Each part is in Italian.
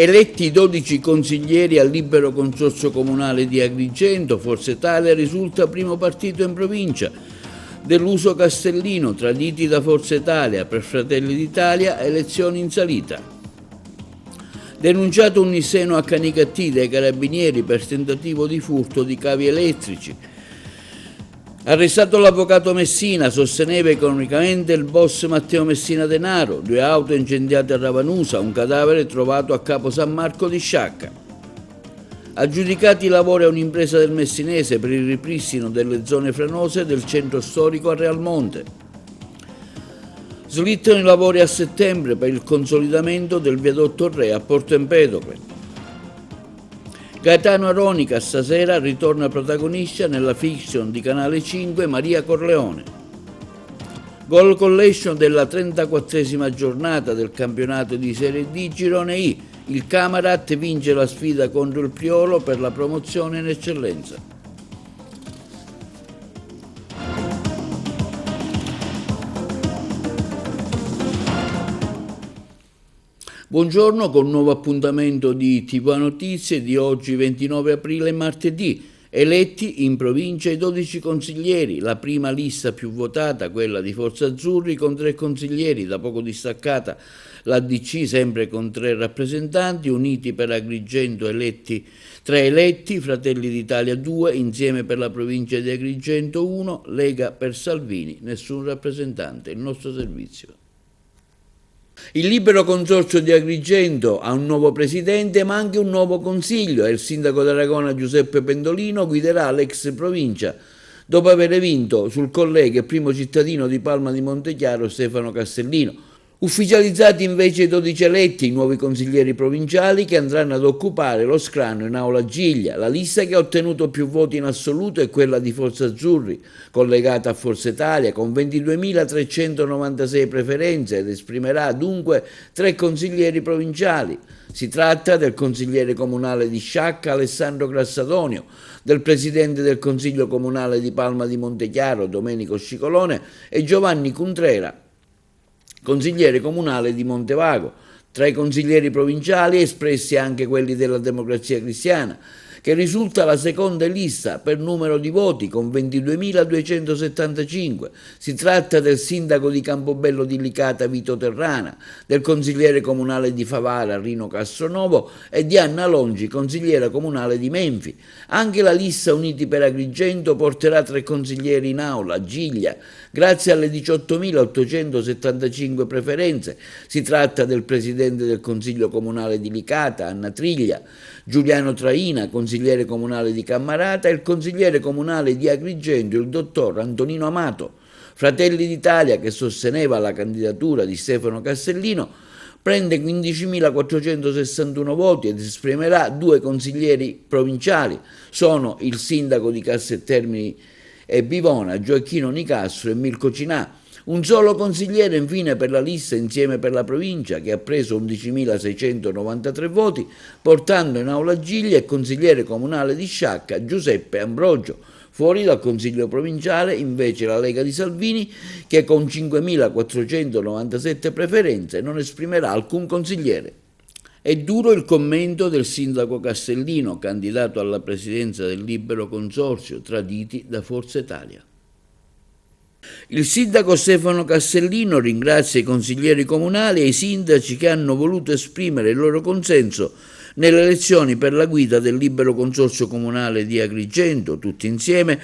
Eletti 12 consiglieri al libero consorzio comunale di Agrigento, Forza Italia risulta primo partito in provincia. Deluso Castellino, traditi da Forza Italia, per Fratelli d'Italia, elezioni in salita. Denunciato un nisseno a Canicattì dai carabinieri per tentativo di furto di cavi elettrici. Arrestato l'avvocato Messina, sosteneva economicamente il boss Matteo Messina Denaro, 2 auto incendiate a Ravanusa, un cadavere trovato a Capo San Marco di Sciacca. Aggiudicati i lavori a un'impresa del Messinese per il ripristino delle zone franose del centro storico a Realmonte. Slittano i lavori a settembre per il consolidamento del viadotto Re a Porto Empedocle. Gaetano Aronica stasera ritorna protagonista nella fiction di Canale 5 Maria Corleone. Goal collection della 34esima giornata del campionato di Serie D Girone I. Il Camarat vince la sfida contro il Priolo per la promozione in eccellenza. Buongiorno con un nuovo appuntamento di TV Notizie di oggi 29 aprile martedì. Eletti in provincia i 12 consiglieri, la prima lista più votata, quella di Forza Azzurri, con 3 consiglieri, da poco distaccata la DC sempre con 3 rappresentanti, Uniti per Agrigento 3 eletti, Fratelli d'Italia 2, Insieme per la provincia di Agrigento 1, Lega per Salvini, nessun rappresentante, il nostro servizio. Il libero consorzio di Agrigento ha un nuovo presidente ma anche un nuovo consiglio e il sindaco d'Aragona Giuseppe Pendolino guiderà l'ex provincia dopo aver vinto sul collega e primo cittadino di Palma di Montechiaro Stefano Castellino. Ufficializzati invece i 12 eletti, i nuovi consiglieri provinciali che andranno ad occupare lo scranno in aula Giglia. La lista che ha ottenuto più voti in assoluto è quella di Forza Azzurri, collegata a Forza Italia, con 22.396 preferenze ed esprimerà dunque 3 consiglieri provinciali. Si tratta del consigliere comunale di Sciacca Alessandro Grassadonio, del presidente del Consiglio Comunale di Palma di Montechiaro Domenico Scicolone e Giovanni Cuntrera, consigliere comunale di Montevago. Tra i consiglieri provinciali espressi anche quelli della Democrazia Cristiana, che risulta la seconda lista per numero di voti con 22.275. Si tratta del sindaco di Campobello di Licata Vito Terrana, del consigliere comunale di Favara Rino Castronovo e di Anna Longi, consigliera comunale di Menfi. Anche la lista Uniti per Agrigento porterà 3 consiglieri in aula a Giglia, grazie alle 18.875 preferenze. Si tratta del presidente del Consiglio Comunale di Licata, Anna Triglia, Giuliano Traina, consigliere comunale di Cammarata, e il consigliere comunale di Agrigento, il dottor Antonino Amato. Fratelli d'Italia, che sosteneva la candidatura di Stefano Castellino, prende 15.461 voti ed esprimerà 2 consiglieri provinciali. Sono il sindaco di Casteltermini e Bivona, Gioacchino Nicastro e Mirko Cinà. Un solo consigliere infine per la lista Insieme per la provincia, che ha preso 11.693 voti, portando in aula Giglia il consigliere comunale di Sciacca Giuseppe Ambrogio. Fuori dal consiglio provinciale invece la Lega di Salvini, che con 5.497 preferenze non esprimerà alcun consigliere. È duro il commento del sindaco Castellino, candidato alla presidenza del libero consorzio, traditi da Forza Italia. Il sindaco Stefano Castellino ringrazia i consiglieri comunali e i sindaci che hanno voluto esprimere il loro consenso nelle elezioni per la guida del libero consorzio comunale di Agrigento. Tutti insieme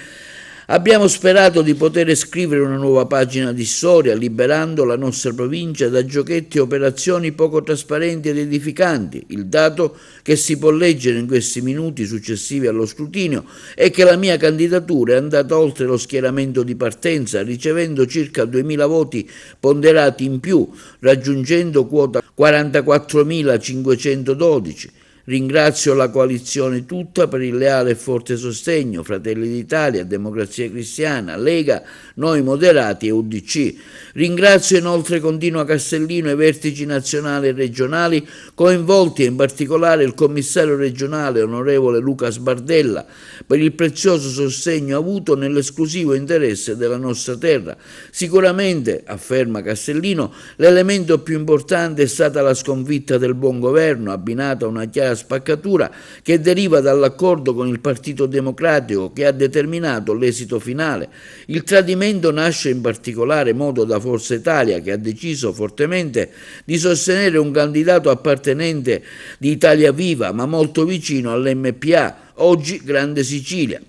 abbiamo sperato di poter scrivere una nuova pagina di storia, liberando la nostra provincia da giochetti e operazioni poco trasparenti ed edificanti. Il dato che si può leggere in questi minuti successivi allo scrutinio è che la mia candidatura è andata oltre lo schieramento di partenza, ricevendo circa 2.000 voti ponderati in più, raggiungendo quota 44.512. Ringrazio la coalizione tutta per il leale e forte sostegno, Fratelli d'Italia, Democrazia Cristiana, Lega, Noi Moderati e UDC. Ringrazio inoltre, continua Castellino, i vertici nazionali e regionali coinvolti e in particolare il commissario regionale onorevole Luca Sbardella per il prezioso sostegno avuto nell'esclusivo interesse della nostra terra. Sicuramente, afferma Castellino, l'elemento più importante è stata la sconfitta del buon governo, abbinata a una chiara spaccatura che deriva dall'accordo con il Partito Democratico che ha determinato l'esito finale. Il tradimento nasce in particolare modo da Forza Italia, che ha deciso fortemente di sostenere un candidato appartenente di Italia Viva ma molto vicino all'MPA, oggi Grande Sicilia.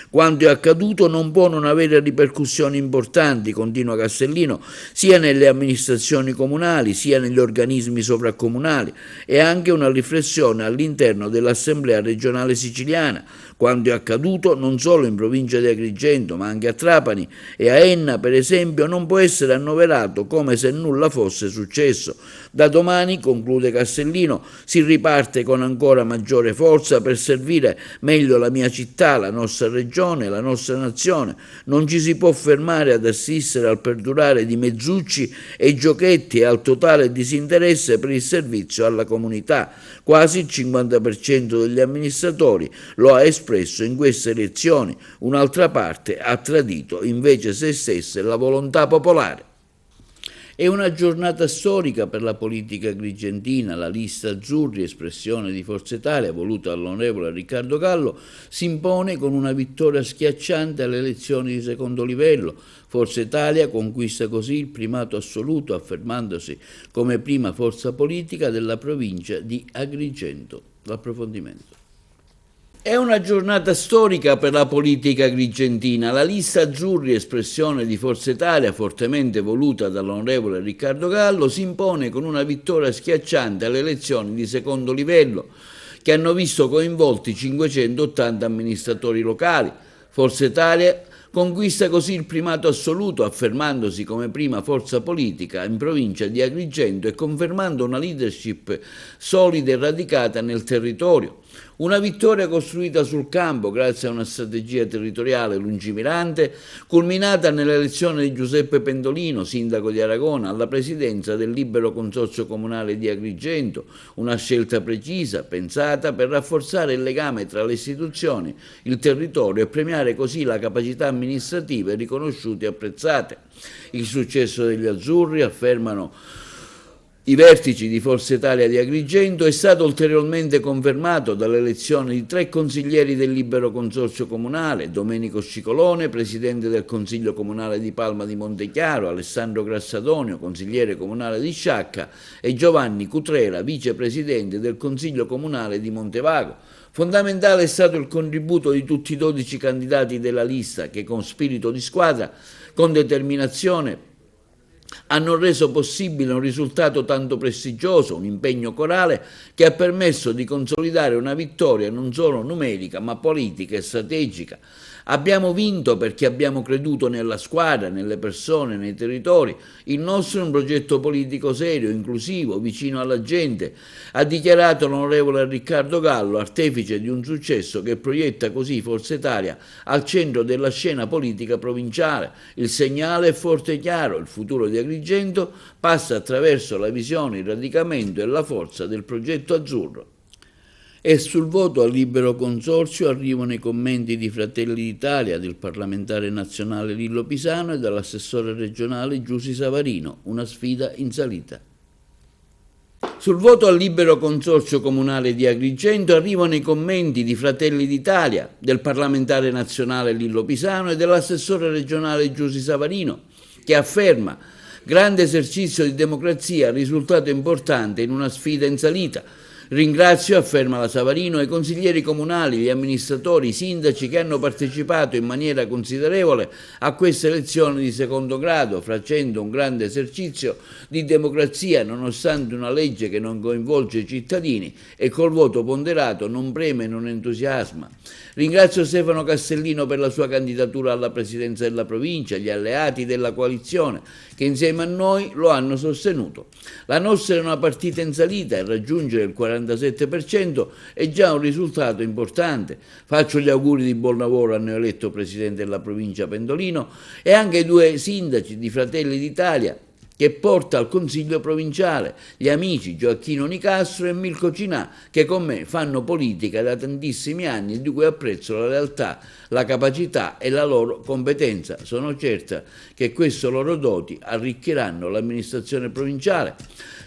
Quanto è accaduto non può non avere ripercussioni importanti, continua Castellino, sia nelle amministrazioni comunali sia negli organismi sovracomunali, e anche una riflessione all'interno dell'Assemblea regionale siciliana. Quanto è accaduto non solo in provincia di Agrigento ma anche a Trapani e a Enna, per esempio, non può essere annoverato come se nulla fosse successo. Da domani, conclude Castellino, si riparte con ancora maggiore forza per servire meglio la mia città, la nostra regione, la nostra nazione. Non ci si può fermare ad assistere al perdurare di mezzucci e giochetti e al totale disinteresse per il servizio alla comunità. Quasi il 50% degli amministratori lo ha espresso in queste elezioni, un'altra parte ha tradito invece se stessa e la volontà popolare. È una giornata storica per la politica agrigentina. La lista Azzurri, espressione di Forza Italia, voluta dall'onorevole Riccardo Gallo, si impone con una vittoria schiacciante alle elezioni di secondo livello. Forza Italia conquista così il primato assoluto, affermandosi come prima forza politica della provincia di Agrigento. L'approfondimento. È una giornata storica per la politica agrigentina. La lista Azzurri, espressione di Forza Italia, fortemente voluta dall'onorevole Riccardo Gallo, si impone con una vittoria schiacciante alle elezioni di secondo livello, che hanno visto coinvolti 580 amministratori locali. Forza Italia conquista così il primato assoluto, affermandosi come prima forza politica in provincia di Agrigento e confermando una leadership solida e radicata nel territorio. Una vittoria costruita sul campo grazie a una strategia territoriale lungimirante, culminata nell'elezione di Giuseppe Pendolino, sindaco di Aragona, alla presidenza del Libero Consorzio Comunale di Agrigento, una scelta precisa, pensata per rafforzare il legame tra le istituzioni, il territorio e premiare così la capacità amministrative riconosciute e apprezzate. Il successo degli Azzurri, affermano i vertici di Forza Italia di Agrigento, è stato ulteriormente confermato dall'elezione di 3 consiglieri del Libero Consorzio Comunale: Domenico Scicolone, presidente del Consiglio Comunale di Palma di Montechiaro, Alessandro Grassadonio, consigliere comunale di Sciacca, e Giovanni Cutrera, vicepresidente del Consiglio Comunale di Montevago. Fondamentale è stato il contributo di tutti i 12 candidati della lista che, con spirito di squadra, con determinazione, hanno reso possibile un risultato tanto prestigioso, un impegno corale che ha permesso di consolidare una vittoria non solo numerica ma politica e strategica. Abbiamo vinto perché abbiamo creduto nella squadra, nelle persone, nei territori. Il nostro è un progetto politico serio, inclusivo, vicino alla gente, ha dichiarato l'onorevole Riccardo Gallo, artefice di un successo che proietta così Forza Italia al centro della scena politica provinciale. Il segnale è forte e chiaro: il futuro di Agrigento passa attraverso la visione, il radicamento e la forza del progetto azzurro. E sul voto al Libero Consorzio arrivano i commenti di Fratelli d'Italia, del parlamentare nazionale Lillo Pisano e dell'assessore regionale Giussi Savarino. Una sfida in salita. Sul voto al Libero Consorzio Comunale di Agrigento arrivano i commenti di Fratelli d'Italia, del parlamentare nazionale Lillo Pisano e dell'assessore regionale Giussi Savarino, che afferma: grande esercizio di democrazia, risultato importante in una sfida in salita. Ringrazio, afferma la Savarino, i consiglieri comunali, gli amministratori, i sindaci che hanno partecipato in maniera considerevole a queste elezioni di secondo grado, facendo un grande esercizio di democrazia nonostante una legge che non coinvolge i cittadini e col voto ponderato non preme e non entusiasma. Ringrazio Stefano Castellino per la sua candidatura alla presidenza della provincia, gli alleati della coalizione che insieme a noi lo hanno sostenuto. La nostra è una partita in salita e raggiungere il 40 47% è già un risultato importante. Faccio gli auguri di buon lavoro al neoeletto presidente della provincia Pendolino e anche ai 2 sindaci di Fratelli d'Italia che porta al Consiglio provinciale, gli amici Gioacchino Nicastro e Mirko Cinà, che con me fanno politica da tantissimi anni e di cui apprezzo la lealtà, la capacità e la loro competenza. Sono certa che queste loro doti arricchiranno l'amministrazione provinciale.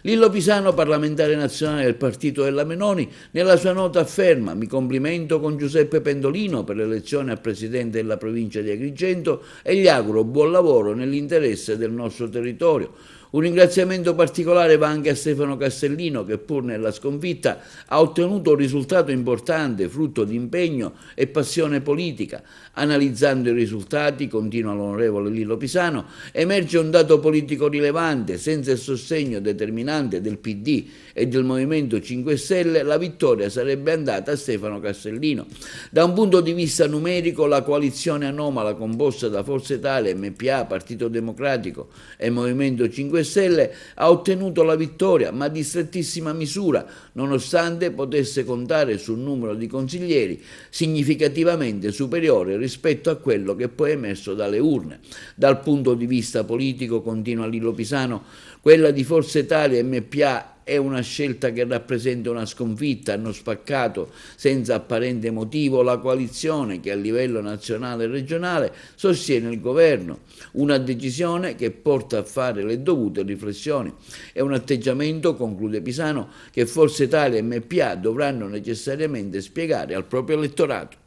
Lillo Pisano, parlamentare nazionale del partito della Meloni, nella sua nota afferma: mi complimento con Giuseppe Pendolino per l'elezione a presidente della provincia di Agrigento e gli auguro buon lavoro nell'interesse del nostro territorio. Un ringraziamento particolare va anche a Stefano Castellino che pur nella sconfitta ha ottenuto un risultato importante, frutto di impegno e passione politica. Analizzando i risultati, continua l'onorevole Lillo Pisano, emerge un dato politico rilevante: senza il sostegno determinante del PD e del Movimento 5 Stelle la vittoria sarebbe andata a Stefano Castellino. Da un punto di vista numerico, la coalizione anomala composta da Forza Italia, MPA, Partito Democratico e Movimento 5 Stelle ha ottenuto la vittoria, ma di strettissima misura, nonostante potesse contare sul numero di consiglieri significativamente superiore rispetto a quello che poi è emerso dalle urne. Dal punto di vista politico, continua Lillo Pisano, quella di Forza Italia e MPA è una scelta che rappresenta una sconfitta. Hanno spaccato senza apparente motivo la coalizione che a livello nazionale e regionale sostiene il governo, una decisione che porta a fare le dovute riflessioni. È un atteggiamento, conclude Pisano, che Forza Italia e MPA dovranno necessariamente spiegare al proprio elettorato.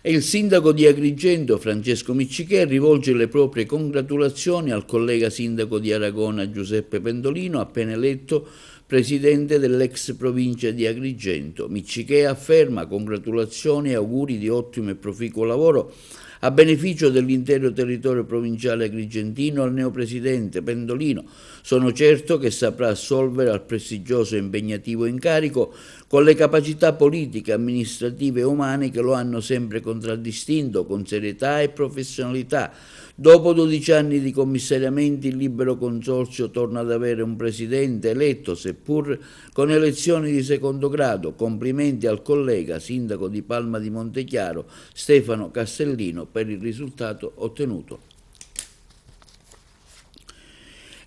E il sindaco di Agrigento, Francesco Miccichè, rivolge le proprie congratulazioni al collega sindaco di Aragona, Giuseppe Pendolino, appena eletto presidente dell'ex provincia di Agrigento. Miccichè afferma: congratulazioni e auguri di ottimo e proficuo lavoro a beneficio dell'intero territorio provinciale agrigentino al neopresidente Pendolino. Sono certo che saprà assolvere al prestigioso e impegnativo incarico con le capacità politiche, amministrative e umane che lo hanno sempre contraddistinto con serietà e professionalità. Dopo 12 anni di commissariamenti, il Libero Consorzio torna ad avere un presidente eletto, seppur con elezioni di secondo grado. Complimenti al collega sindaco di Palma di Montechiaro, Stefano Castellino, per il risultato ottenuto.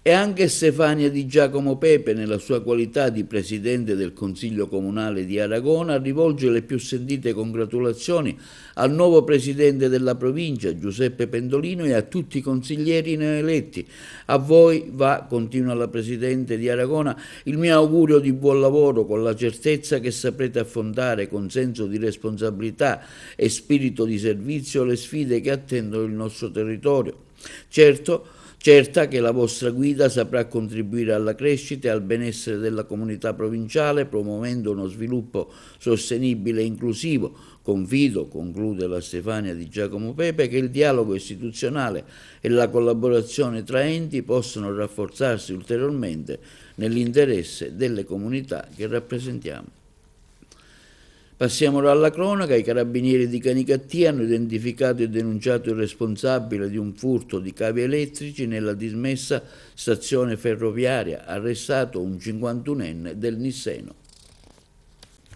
E anche Stefania Di Giacomo Pepe, nella sua qualità di presidente del Consiglio Comunale di Aragona, rivolge le più sentite congratulazioni al nuovo presidente della provincia, Giuseppe Pendolino, e a tutti i consiglieri neoeletti. A voi va, continua la presidente di Aragona, il mio augurio di buon lavoro, con la certezza che saprete affrontare con senso di responsabilità e spirito di servizio le sfide che attendono il nostro territorio. Certa che la vostra guida saprà contribuire alla crescita e al benessere della comunità provinciale, promuovendo uno sviluppo sostenibile e inclusivo. Confido, conclude la Stefania Di Giacomo Pepe, che il dialogo istituzionale e la collaborazione tra enti possano rafforzarsi ulteriormente nell'interesse delle comunità che rappresentiamo. Passiamo ora alla cronaca. I carabinieri di Canicattì hanno identificato e denunciato il responsabile di un furto di cavi elettrici nella dismessa stazione ferroviaria, arrestato un 51enne del Nisseno.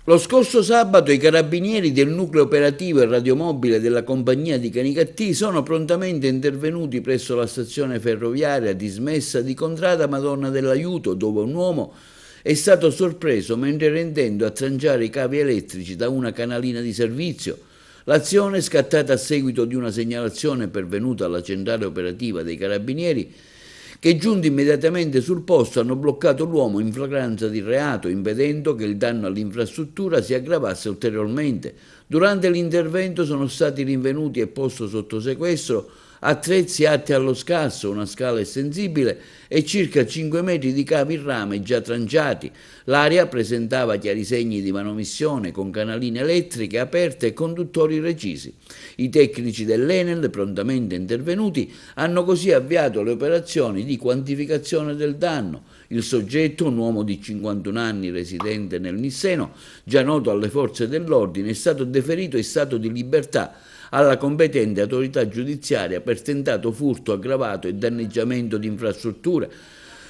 Lo scorso sabato i carabinieri del nucleo operativo e radiomobile della compagnia di Canicattì sono prontamente intervenuti presso la stazione ferroviaria dismessa di Contrada Madonna dell'Aiuto, dove un uomo è stato sorpreso mentre era intento a tranciare i cavi elettrici da una canalina di servizio. L'azione, scattata a seguito di una segnalazione pervenuta alla centrale operativa dei carabinieri, che giunti immediatamente sul posto hanno bloccato l'uomo in flagranza di reato, impedendo che il danno all'infrastruttura si aggravasse ulteriormente. Durante l'intervento sono stati rinvenuti e posto sotto sequestro attrezzi atti allo scasso, una scala estensibile e circa 5 metri di cavi in rame già tranciati. L'area presentava chiari segni di manomissione con canaline elettriche aperte e conduttori recisi. I tecnici dell'Enel, prontamente intervenuti, hanno così avviato le operazioni di quantificazione del danno. Il soggetto, un uomo di 51 anni residente nel Nisseno, già noto alle forze dell'ordine, è stato deferito in stato di libertà alla competente autorità giudiziaria per tentato furto aggravato e danneggiamento di infrastrutture.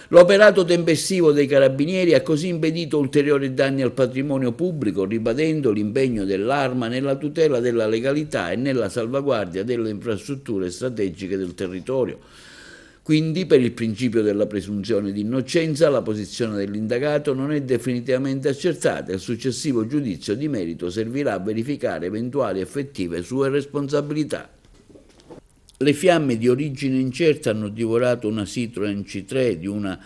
L'operato tempestivo dei carabinieri ha così impedito ulteriori danni al patrimonio pubblico, ribadendo l'impegno dell'Arma nella tutela della legalità e nella salvaguardia delle infrastrutture strategiche del territorio. Quindi, per il principio della presunzione di innocenza, la posizione dell'indagato non è definitivamente accertata e il successivo giudizio di merito servirà a verificare eventuali effettive sue responsabilità. Le fiamme di origine incerta hanno divorato una Citroën C3 di una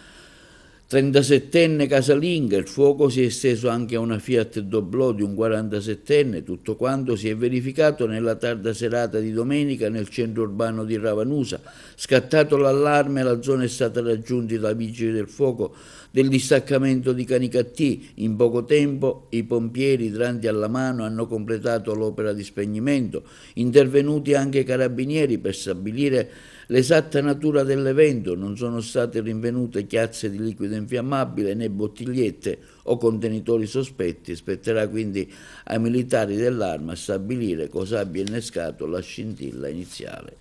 37enne casalinga, il fuoco si è esteso anche a una Fiat Doblò di un 47enne, tutto quanto si è verificato nella tarda serata di domenica nel centro urbano di Ravanusa. Scattato l'allarme, la zona è stata raggiunta dai vigili del fuoco del distaccamento di Canicattì. In poco tempo i pompieri, idranti alla mano, hanno completato l'opera di spegnimento, intervenuti anche i carabinieri per stabilire l'esatta natura dell'evento. Non sono state rinvenute chiazze di liquido infiammabile né bottigliette o contenitori sospetti. Spetterà quindi ai militari dell'Arma stabilire cosa abbia innescato la scintilla iniziale.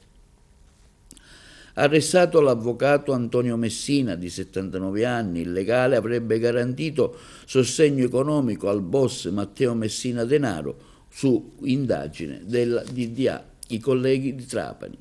Arrestato l'avvocato Antonio Messina, di 79 anni, il legale avrebbe garantito sostegno economico al boss Matteo Messina Denaro su indagine della DDA, i colleghi di Trapani.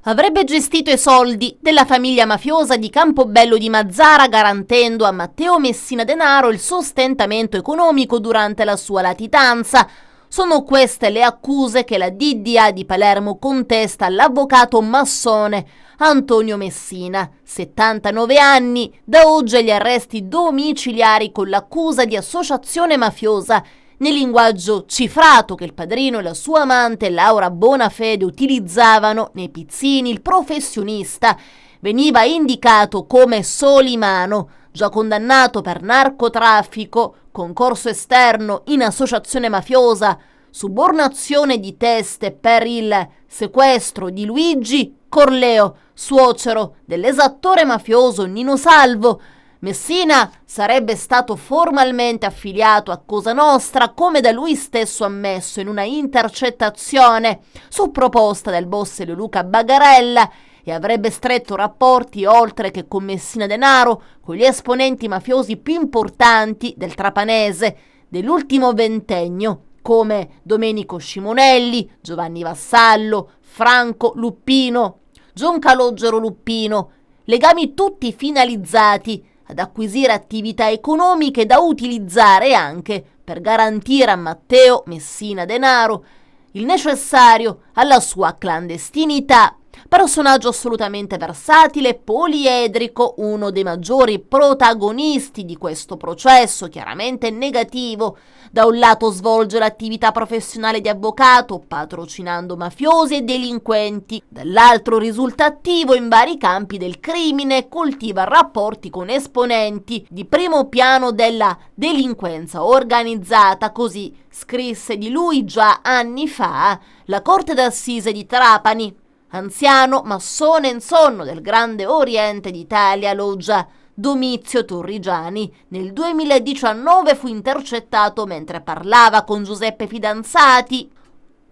Avrebbe gestito i soldi della famiglia mafiosa di Campobello di Mazara, garantendo a Matteo Messina Denaro il sostentamento economico durante la sua latitanza. Sono queste le accuse che la DDA di Palermo contesta all'avvocato massone Antonio Messina, 79 anni, da oggi agli arresti domiciliari con l'accusa di associazione mafiosa, nel linguaggio cifrato che il padrino e la sua amante Laura Bonafede utilizzavano nei pizzini. Il professionista veniva indicato come Solimano, già condannato per narcotraffico, concorso esterno in associazione mafiosa, subornazione di teste per il sequestro di Luigi Corleo, suocero dell'esattore mafioso Nino Salvo. Messina sarebbe stato formalmente affiliato a Cosa Nostra, come da lui stesso ammesso in una intercettazione su proposta del boss Luca Bagarella, e avrebbe stretto rapporti, oltre che con Messina Denaro, con gli esponenti mafiosi più importanti del trapanese dell'ultimo ventennio, come Domenico Scimonelli, Giovanni Vassallo, Franco Luppino, Gian Calogero Luppino, legami tutti finalizzati ad acquisire attività economiche da utilizzare anche per garantire a Matteo Messina Denaro il necessario alla sua clandestinità. Personaggio assolutamente versatile e poliedrico, uno dei maggiori protagonisti di questo processo, chiaramente negativo. Da un lato svolge l'attività professionale di avvocato, patrocinando mafiosi e delinquenti, dall'altro risulta attivo in vari campi del crimine e coltiva rapporti con esponenti di primo piano della delinquenza organizzata. Così scrisse di lui già anni fa la Corte d'Assise di Trapani. Anziano massone in sonno del Grande Oriente d'Italia, loggia Domizio Torrigiani, nel 2019 fu intercettato mentre parlava con Giuseppe Fidanzati,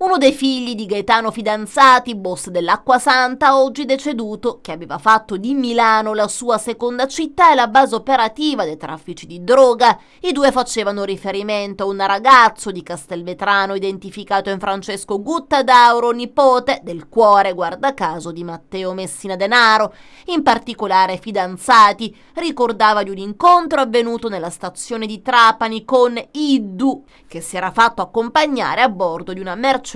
uno dei figli di Gaetano Fidanzati, boss dell'Acqua Santa, oggi deceduto, che aveva fatto di Milano la sua seconda città e la base operativa dei traffici di droga. I due facevano riferimento a un ragazzo di Castelvetrano identificato in Francesco Guttadauro, nipote del cuore, guarda caso, di Matteo Messina Denaro. In particolare Fidanzati ricordava di un incontro avvenuto nella stazione di Trapani con Iddu, che si era fatto accompagnare a bordo di una Mercedes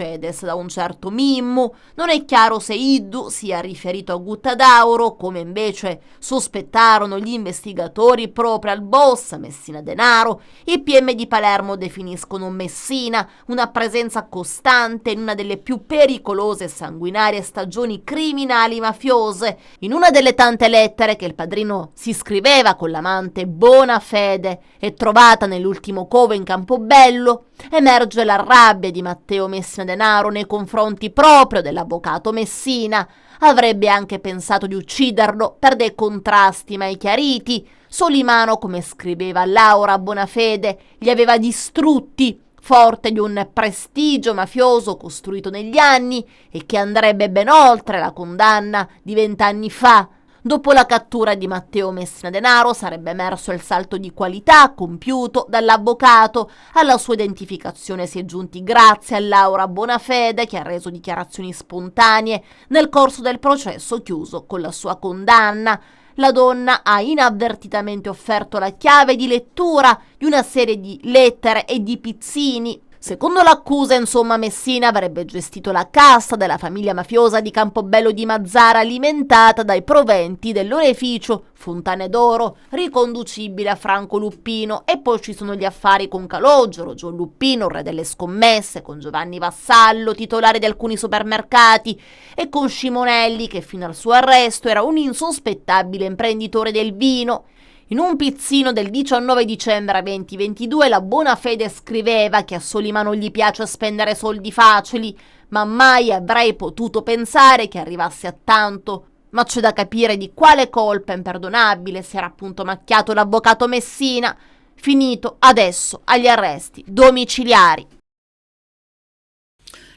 da un certo Mimmu. Non è chiaro se Iddu sia riferito a Guttadauro, come invece sospettarono gli investigatori, proprio al boss Messina Denaro. I PM di Palermo definiscono Messina una presenza costante in una delle più pericolose e sanguinarie stagioni criminali mafiose. In una delle tante lettere che il padrino si scriveva con l'amante Bonafede e trovata nell'ultimo covo in Campobello, emerge la rabbia di Matteo Messina Denaro nei confronti proprio dell'avvocato Messina. Avrebbe anche pensato di ucciderlo per dei contrasti mai chiariti. Solimano, come scriveva Laura Bonafede, li aveva distrutti, forte di un prestigio mafioso costruito negli anni e che andrebbe ben oltre la condanna di 20 anni fa. Dopo la cattura di Matteo Messina Denaro sarebbe emerso il salto di qualità compiuto dall'avvocato. Alla sua identificazione si è giunti grazie a Laura Bonafede, che ha reso dichiarazioni spontanee nel corso del processo chiuso con la sua condanna. La donna ha inavvertitamente offerto la chiave di lettura di una serie di lettere e di pizzini. Secondo l'accusa, insomma, Messina avrebbe gestito la cassa della famiglia mafiosa di Campobello di Mazara, alimentata dai proventi dell'oreficio Fontane d'Oro, riconducibile a Franco Luppino. E poi ci sono gli affari con Calogero, Gio Luppino, re delle scommesse, con Giovanni Vassallo, titolare di alcuni supermercati, e con Scimonelli, che fino al suo arresto era un insospettabile imprenditore del vino. In un pizzino del 19 dicembre 2022 la Bonafede scriveva che a Solimano gli piace spendere soldi facili, ma mai avrei potuto pensare che arrivasse a tanto. Ma c'è da capire di quale colpa imperdonabile si era appunto macchiato l'avvocato Messina, finito adesso agli arresti domiciliari.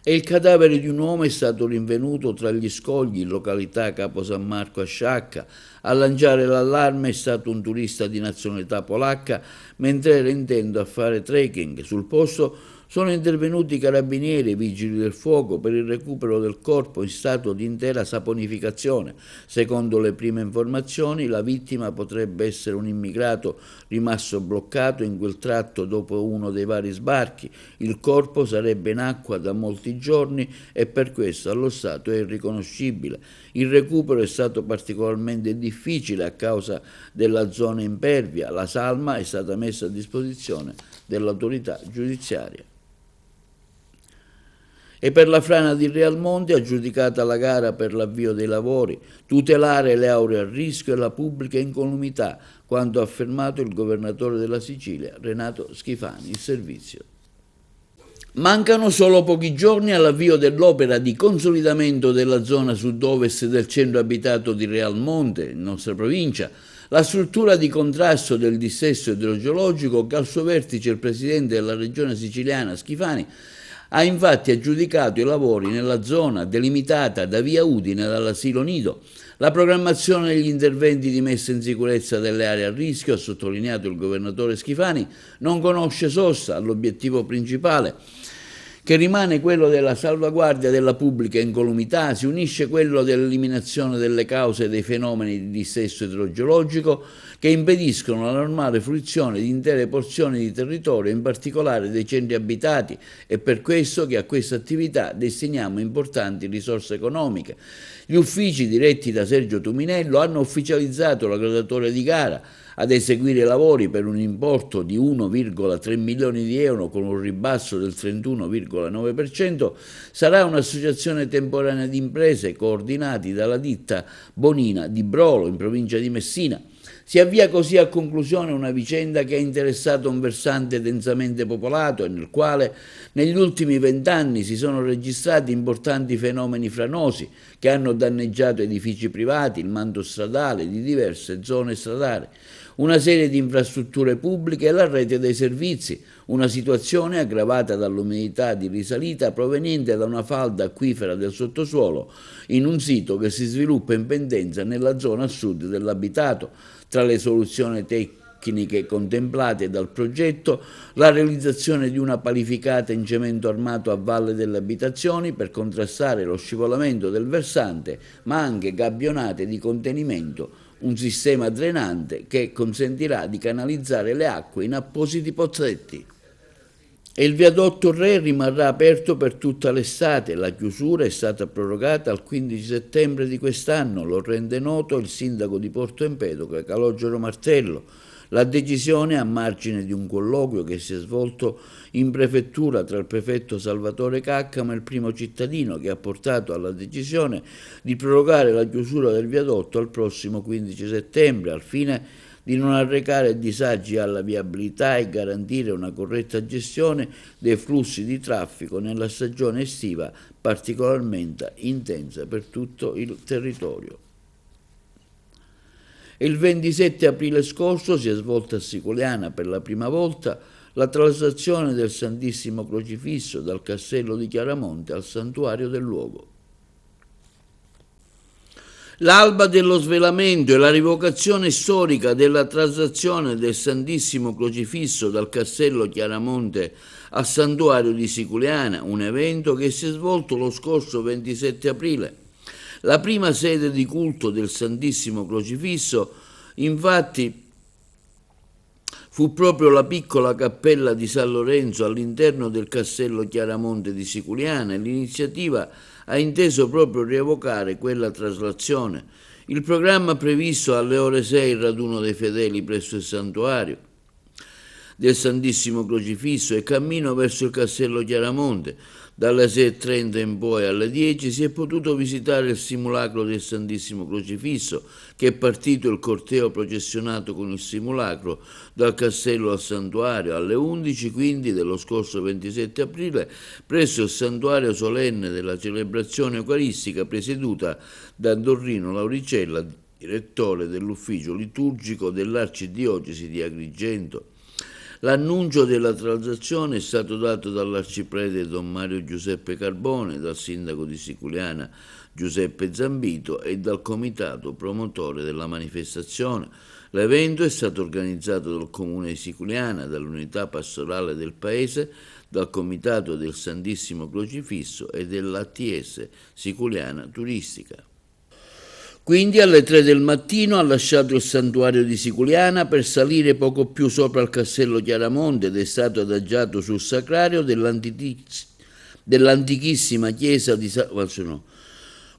E il cadavere di un uomo è stato rinvenuto tra gli scogli in località Capo San Marco a Sciacca. A lanciare l'allarme è stato un turista di nazionalità polacca mentre era intento a fare trekking. Sul posto sono intervenuti i carabinieri e i vigili del fuoco per il recupero del corpo in stato di intera saponificazione. Secondo le prime informazioni, la vittima potrebbe essere un immigrato rimasto bloccato in quel tratto dopo uno dei vari sbarchi. Il corpo sarebbe in acqua da molti giorni e per questo allo stato è irriconoscibile. Il recupero è stato particolarmente difficile a causa della zona impervia. La salma è stata messa a disposizione dell'autorità giudiziaria. E per la frana di Realmonte aggiudicata la gara per l'avvio dei lavori, tutelare le aree a rischio e la pubblica incolumità, quanto ha affermato il governatore della Sicilia, Renato Schifani. Il servizio. Mancano solo pochi giorni all'avvio dell'opera di consolidamento della zona sud-ovest del centro abitato di Realmonte, in nostra provincia. La struttura di contrasto del dissesto idrogeologico, che al suo vertice il presidente della regione siciliana Schifani ha infatti aggiudicato i lavori nella zona delimitata da via Udine dall'asilo Nido. La programmazione degli interventi di messa in sicurezza delle aree a rischio, ha sottolineato il governatore Schifani, non conosce sosta. All'obiettivo principale, che rimane quello della salvaguardia della pubblica incolumità, si unisce quello dell'eliminazione delle cause dei fenomeni di dissesto idrogeologico che impediscono la normale fruizione di intere porzioni di territorio, in particolare dei centri abitati. È per questo che a questa attività destiniamo importanti risorse economiche. Gli uffici diretti da Sergio Tuminello hanno ufficializzato la graduatoria di gara. Ad eseguire i lavori per un importo di 1,3 milioni di euro con un ribasso del 31,9% sarà un'associazione temporanea di imprese coordinati dalla ditta Bonina di Brolo, in provincia di Messina. Si avvia così a conclusione una vicenda che ha interessato un versante densamente popolato e nel quale negli ultimi 20 anni si sono registrati importanti fenomeni franosi che hanno danneggiato edifici privati, il manto stradale di diverse zone stradali, una serie di infrastrutture pubbliche e la rete dei servizi, una situazione aggravata dall'umidità di risalita proveniente da una falda acquifera del sottosuolo in un sito che si sviluppa in pendenza nella zona sud dell'abitato. Tra le soluzioni tecniche contemplate dal progetto, la realizzazione di una palificata in cemento armato a valle delle abitazioni per contrastare lo scivolamento del versante, ma anche gabbionate di contenimento, un sistema drenante che consentirà di canalizzare le acque in appositi pozzetti. E il viadotto Re rimarrà aperto per tutta l'estate. La chiusura è stata prorogata al 15 settembre di quest'anno, lo rende noto il sindaco di Porto Empedocle, Calogero Martello. La decisione, a margine di un colloquio che si è svolto in prefettura tra il prefetto Salvatore Caccamo e il primo cittadino, che ha portato alla decisione di prorogare la chiusura del viadotto al prossimo 15 settembre, al fine di non arrecare disagi alla viabilità e garantire una corretta gestione dei flussi di traffico nella stagione estiva particolarmente intensa per tutto il territorio. Il 27 aprile scorso si è svolta a Siculiana per la prima volta la traslazione del Santissimo Crocifisso dal castello di Chiaramonte al santuario del luogo. L'alba dello svelamento e la rivocazione storica della traslazione del Santissimo Crocifisso dal castello Chiaramonte al santuario di Siculiana, un evento che si è svolto lo scorso 27 aprile. La prima sede di culto del Santissimo Crocifisso, infatti, fu proprio la piccola cappella di San Lorenzo all'interno del castello Chiaramonte di Siculiana e l'iniziativa ha inteso proprio rievocare quella traslazione. Il programma previsto alle ore 6 il raduno dei fedeli presso il santuario del Santissimo Crocifisso e cammino verso il castello Chiaramonte. Dalle 6:30 in poi alle 10 si è potuto visitare il simulacro del Santissimo Crocifisso, che è partito il corteo processionato con il simulacro dal castello al santuario alle 11 quindi dello scorso 27 aprile presso il santuario solenne della celebrazione eucaristica presieduta da Dorrino Lauricella, direttore dell'ufficio liturgico dell'arcidiocesi di Agrigento. L'annuncio della traslazione è stato dato dall'arciprete Don Mario Giuseppe Carbone, dal sindaco di Siculiana Giuseppe Zambito e dal comitato promotore della manifestazione. L'evento è stato organizzato dal Comune di Siculiana, dall'unità pastorale del paese, dal Comitato del Santissimo Crocifisso e dell'ATS Siculiana Turistica. Quindi alle 3 del mattino ha lasciato il santuario di Siculiana per salire poco più sopra il castello Chiaramonte ed è stato adagiato sul sacrario dell'antichissima chiesa di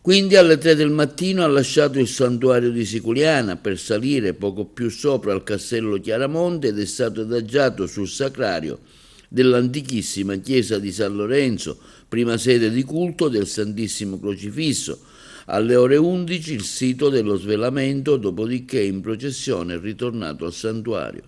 Quindi alle 3 del mattino ha lasciato il santuario di Siculiana per salire poco più sopra il castello Chiaramonte ed è stato adagiato sul sacrario dell'antichissima chiesa di San Lorenzo, prima sede di culto del Santissimo Crocifisso. Alle ore 11 il sito dello svelamento, dopodiché in processione è ritornato al santuario.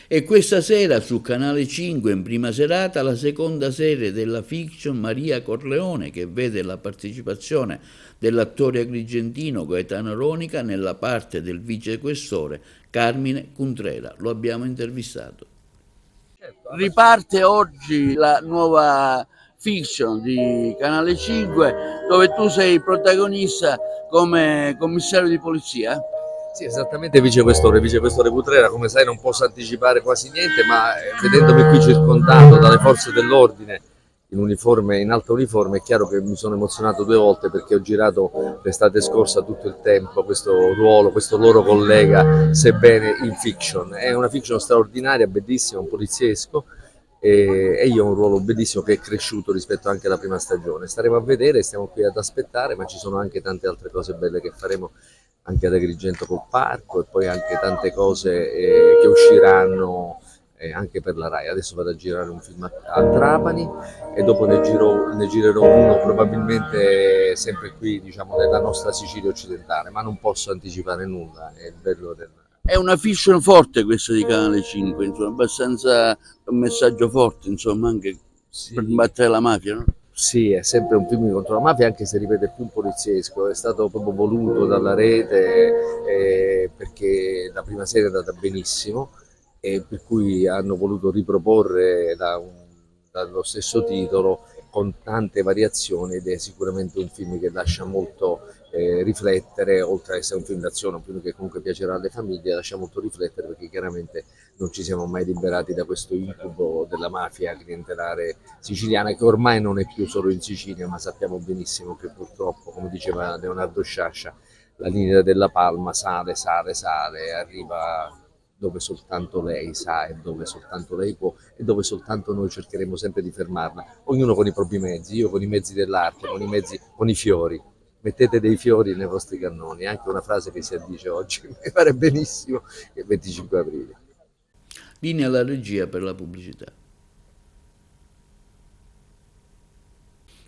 E questa sera su Canale 5 in prima serata la seconda serie della fiction Maria Corleone, che vede la partecipazione dell'attore agrigentino Gaetano Ronica nella parte del vicequestore Carmine Cuntrera. Lo abbiamo intervistato. Riparte oggi la nuova fiction di Canale 5 dove tu sei protagonista come commissario di polizia. Sì, esattamente vicequestore Cutrera. Come sai non posso anticipare quasi niente, ma vedendomi qui circondato dalle forze dell'ordine in alta uniforme, è chiaro che mi sono emozionato 2 volte perché ho girato l'estate scorsa tutto il tempo questo ruolo, questo loro collega, sebbene in fiction. È una fiction straordinaria, bellissima, un poliziesco, e io ho un ruolo bellissimo che è cresciuto rispetto anche alla prima stagione. Staremo a vedere, stiamo qui ad aspettare, ma ci sono anche tante altre cose belle che faremo anche ad Agrigento col parco e poi anche tante cose che usciranno anche per la Rai. Adesso vado a girare un film a Trapani e dopo ne girerò uno probabilmente sempre qui, diciamo, nella nostra Sicilia occidentale, ma non posso anticipare nulla, è il bello del... È una fiction forte questa di Canale 5, insomma, abbastanza un messaggio forte, insomma, anche sì, per battere la mafia, no? Sì, è sempre un film contro la mafia, anche se ripete più un poliziesco, è stato proprio voluto dalla rete perché la prima serie è andata benissimo e per cui hanno voluto riproporre dallo stesso titolo con tante variazioni ed è sicuramente un film che lascia molto riflettere, oltre ad essere un film d'azione, un film che comunque piacerà alle famiglie, lascia molto riflettere perché chiaramente non ci siamo mai liberati da questo incubo della mafia clientelare siciliana che ormai non è più solo in Sicilia, ma sappiamo benissimo che purtroppo, come diceva Leonardo Sciascia, la linea della Palma sale, arriva dove soltanto lei sa e dove soltanto lei può e dove soltanto noi cercheremo sempre di fermarla, ognuno con i propri mezzi, io con i mezzi dell'arte, con i fiori. Mettete dei fiori nei vostri cannoni, è anche una frase che si addice oggi, mi pare benissimo, il 25 aprile. Linea alla regia per la pubblicità.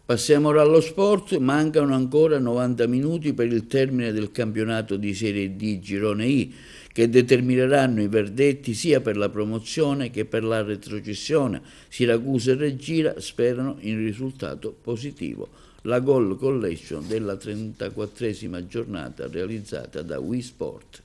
Passiamo ora allo sport, mancano ancora 90 minuti per il termine del campionato di Serie D Girone I, che determineranno i verdetti sia per la promozione che per la retrocessione. Siracusa e Reggina sperano in risultato positivo. La goal collection della 34esima giornata realizzata da Wii Sport.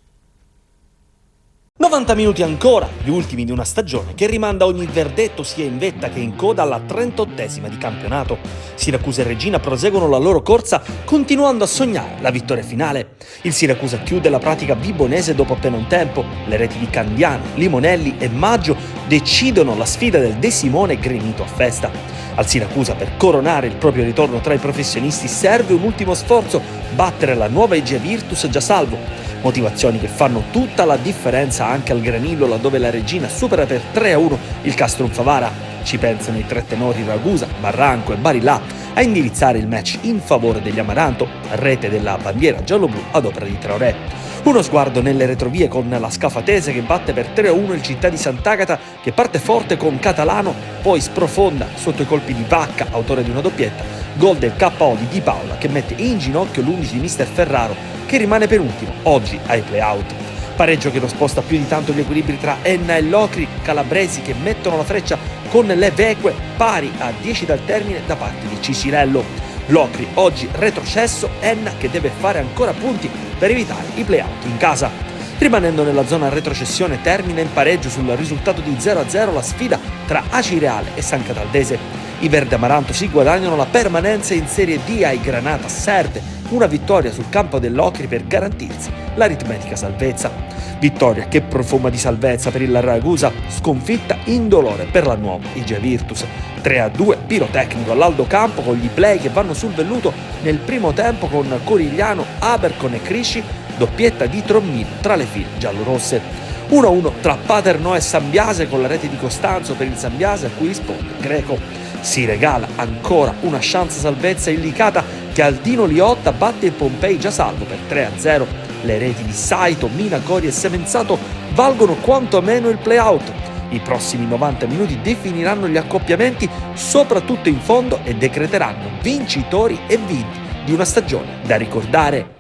90 minuti ancora, gli ultimi di una stagione che rimanda ogni verdetto sia in vetta che in coda alla 38esima di campionato. Siracusa e Reggina proseguono la loro corsa continuando a sognare la vittoria finale. Il Siracusa chiude la pratica vibonese dopo appena un tempo. Le reti di Candiano, Limonelli e Maggio decidono la sfida del De Simone gremito a festa. Al Siracusa, per coronare il proprio ritorno tra i professionisti, serve un ultimo sforzo: battere la nuova Egea Virtus già salvo. Motivazioni che fanno tutta la differenza anche al Granillo, laddove la Reggina supera per 3-1 il Castrum Favara. Ci pensano i tre tenori Ragusa, Barranco e Barilà a indirizzare il match in favore degli Amaranto, rete della bandiera giallo-blu ad opera di Traoré. Uno sguardo nelle retrovie con la Scafatese che batte per 3-1 il Città di Sant'Agata, che parte forte con Catalano, poi sprofonda sotto i colpi di Vacca, autore di una doppietta, gol del KO di Di Paola che mette in ginocchio l'11 di mister Ferraro, che rimane penultimo oggi ai play-out. Pareggio che non sposta più di tanto gli equilibri tra Enna e Locri, calabresi che mettono la freccia con le Veque pari a 10 dal termine da parte di Cicirello. Locri oggi retrocesso, Enna che deve fare ancora punti per evitare i play-out in casa. Rimanendo nella zona retrocessione, termina in pareggio sul risultato di 0-0 la sfida tra Acireale e San Cataldese. I Verde Amaranto si guadagnano la permanenza in Serie D ai Granata Serve, una vittoria sul campo dell'Ocri per garantirsi l'aritmetica salvezza. Vittoria che profuma di salvezza per il Ragusa, sconfitta indolore per la nuova Egea Virtus. 3-2 pirotecnico all'Aldo Campo con gli play che vanno sul velluto nel primo tempo con Corigliano, Abercon e Crisci, doppietta di Trommino tra le file giallorosse. 1-1 tra Paternò e Sambiase con la rete di Costanzo per il Sambiase a cui risponde Greco. Si regala ancora una chance salvezza illicata che Aldino Liotta batte il Pompei già salvo per 3-0. Le reti di Saito, Mina, Cori e Semenzato valgono quantomeno il play-out. I prossimi 90 minuti definiranno gli accoppiamenti, soprattutto in fondo, e decreteranno vincitori e vinti di una stagione da ricordare.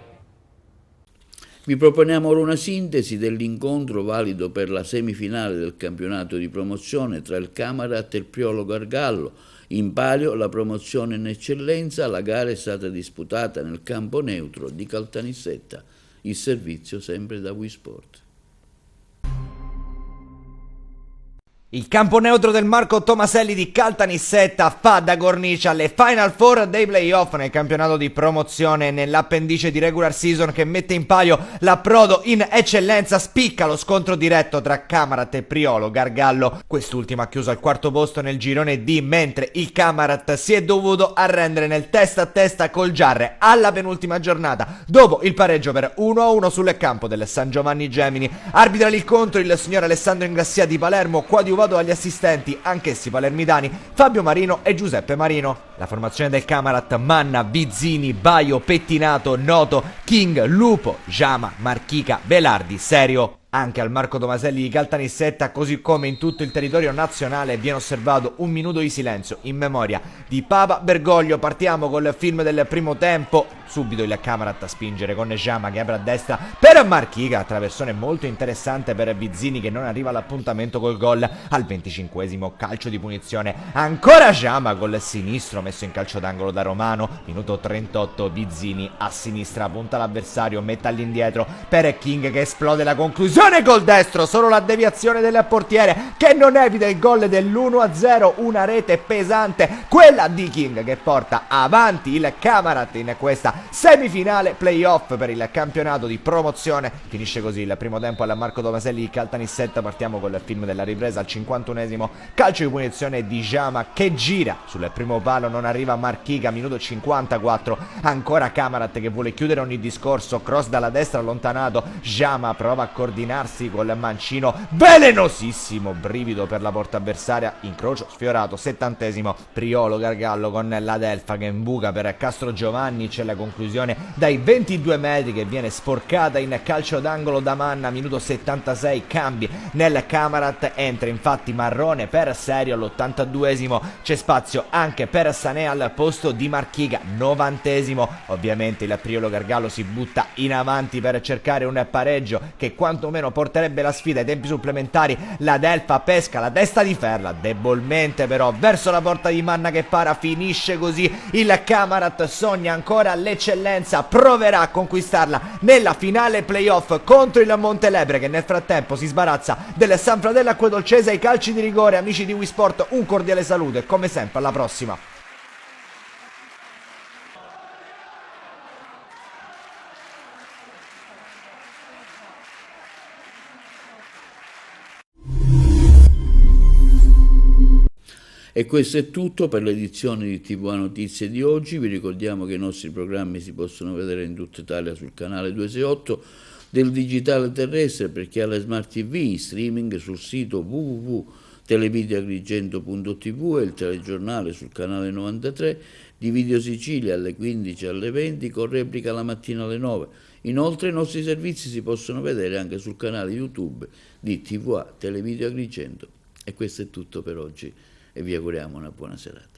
Vi proponiamo ora una sintesi dell'incontro valido per la semifinale del campionato di promozione tra il Camarat e il Priolo Gargallo. In palio la promozione in eccellenza, la gara è stata disputata nel campo neutro di Caltanissetta. Il servizio sempre da Wisport. Il campo neutro del Marco Tomaselli di Caltanissetta fa da cornice alle Final Four dei playoff nel campionato di promozione nell'appendice di regular season che mette in palio l'approdo in eccellenza. Spicca lo scontro diretto tra Camarat e Priolo Gargallo. Quest'ultimo ha chiuso al quarto posto nel girone D, mentre il Camarat si è dovuto arrendere nel testa a testa col Giarre alla penultima giornata dopo il pareggio per 1-1 sul campo del San Giovanni Gemini. Arbitra l'incontro il signor Alessandro Ingrassia di Palermo, coadiuvato agli assistenti, anch'essi palermitani, Fabio Marino e Giuseppe Marino. La formazione del Camarat: Manna, Bizzini, Baio, Pettinato, Noto, King, Lupo, Giama, Marchica, Velardi, Serio. Anche al Marco Tomaselli di Caltanissetta, così come in tutto il territorio nazionale, viene osservato un minuto di silenzio in memoria di Papa Bergoglio. Partiamo col film del primo tempo. Subito il Camarat a spingere con Giama che apre a destra per Marchica, traversone molto interessante per Bizzini che non arriva all'appuntamento col gol al 25esimo, calcio di punizione. Ancora Giama col sinistro messo in calcio d'angolo da Romano, minuto 38, Bizzini a sinistra punta l'avversario, mette all'indietro per King che esplode la conclusione col destro, solo la deviazione del portiere che non evita il gol dell'1-0, una rete pesante, quella di King, che porta avanti il Camarat in questa semifinale playoff per il campionato di promozione. Finisce così il primo tempo alla Marco Tomaselli di Caltanissetta. Partiamo col film della ripresa al 51esimo, calcio di punizione di Giama che gira sul primo palo, non arriva Marchica, minuto 54, ancora Camarat che vuole chiudere ogni discorso, cross dalla destra allontanato, Giama prova a coordinarsi col mancino velenosissimo, brivido per la porta avversaria, incrocio sfiorato, 70esimo, Priolo Gargallo con la Delfa che imbuca per Castro Giovanni, c'è la conclusione dai 22 metri che viene sporcata in calcio d'angolo da Manna, minuto 76, cambi nel Camarat, entra infatti Marrone per Serio all'82esimo, c'è spazio anche per Sané al posto di Marchiga, 90esimo, ovviamente il Priolo Gargallo si butta in avanti per cercare un pareggio che quantomeno porterebbe la sfida ai tempi supplementari. La Delfa pesca la testa di Ferla debolmente però verso la porta di Manna che para, finisce così il Camarat, sogna ancora le eccellenza proverà a conquistarla nella finale playoff contro il Montelebre, che nel frattempo si sbarazza del San Fratello Acquedolcese ai calci di rigore. Amici di Wisport, un cordiale saluto e come sempre alla prossima. E questo è tutto per l'edizione di TV Notizie di oggi. Vi ricordiamo che i nostri programmi si possono vedere in tutta Italia sul canale 268 del digitale terrestre, per chi ha la Smart TV, in streaming sul sito www.televideoagrigento.tv e il telegiornale sul canale 93 di Video Sicilia alle 15 e alle 20 con replica la mattina alle 9. Inoltre i nostri servizi si possono vedere anche sul canale YouTube di TVA Televideo Agrigento. E questo è tutto per oggi e vi auguriamo una buona serata.